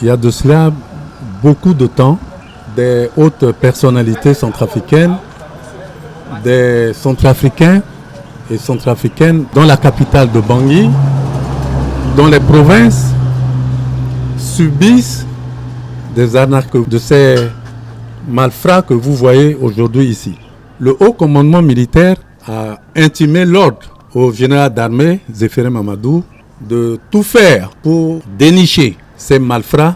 il y a de cela beaucoup de temps, des hautes personnalités centrafricaines, des centrafricains et centrafricaines dans la capitale de Bangui, dans les provinces, subissent des arnaques de ces malfrats que vous voyez aujourd'hui ici. Le haut commandement militaire a intimé l'ordre au général d'armée, Zéphiré Mamadou, de tout faire pour dénicher ces malfrats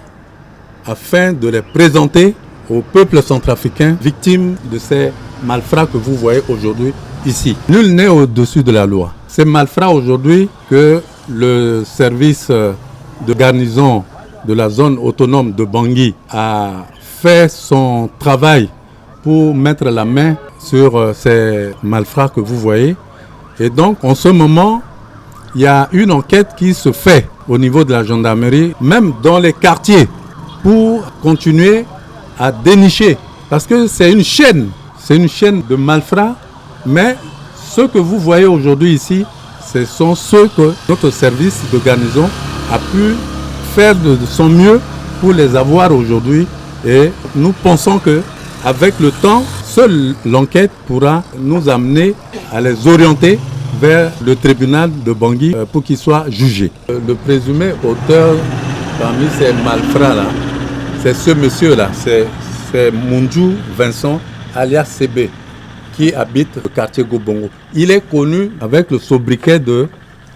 afin de les présenter au peuple centrafricain victime de ces malfrats que vous voyez aujourd'hui ici. Nul n'est au-dessus de la loi. Ces malfrats aujourd'hui que le service de garnison de la zone autonome de Bangui a fait son travail pour mettre la main sur ces malfrats que vous voyez. Et donc, en ce moment, il y a une enquête qui se fait au niveau de la gendarmerie, même dans les quartiers, pour continuer à dénicher. Parce que c'est une chaîne de malfrats, mais ceux que vous voyez aujourd'hui ici, ce sont ceux que notre service de garnison a pu faire de son mieux pour les avoir aujourd'hui. Et nous pensons que avec le temps, seule l'enquête pourra nous amener à les orienter vers le tribunal de Bangui pour qu'ils soient jugés. Le présumé auteur parmi ces malfrats-là, c'est ce monsieur-là, c'est Moundjou Vincent, alias CB, qui habite le quartier Gobongo. Il est connu avec le sobriquet de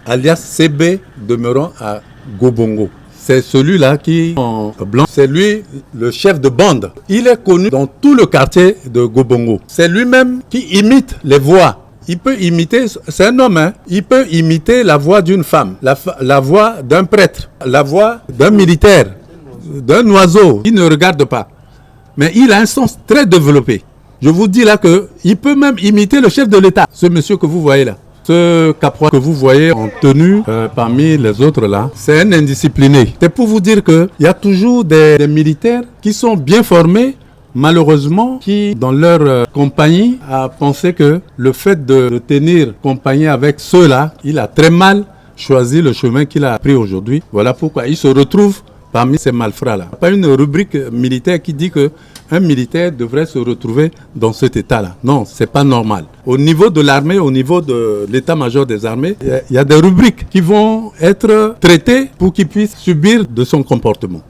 alias CB demeurant à Gobongo. C'est celui-là qui, en blanc, c'est lui le chef de bande. Il est connu dans tout le quartier de Gobongo. C'est lui-même qui imite les voix. Il peut imiter, c'est un homme, il peut imiter la voix d'une femme, la voix d'un prêtre, la voix d'un militaire, d'un oiseau. Il ne regarde pas. Mais il a un sens très développé. Je vous dis là qu'il peut même imiter le chef de l'État, ce monsieur que vous voyez là. Ce caporal que vous voyez en tenue parmi les autres là, c'est un indiscipliné. C'est pour vous dire qu'il y a toujours des militaires qui sont bien formés, malheureusement, qui dans leur compagnie a pensé que le fait de tenir compagnie avec ceux-là, il a très mal choisi le chemin qu'il a pris aujourd'hui. Voilà pourquoi il se retrouve parmi ces malfrats-là. Il n'y a pas une rubrique militaire qui dit qu'un militaire devrait se retrouver dans cet état-là. Non, ce n'est pas normal. Au niveau de l'armée, au niveau de l'état-major des armées, il y a des rubriques qui vont être traitées pour qu'il puisse subir de son comportement.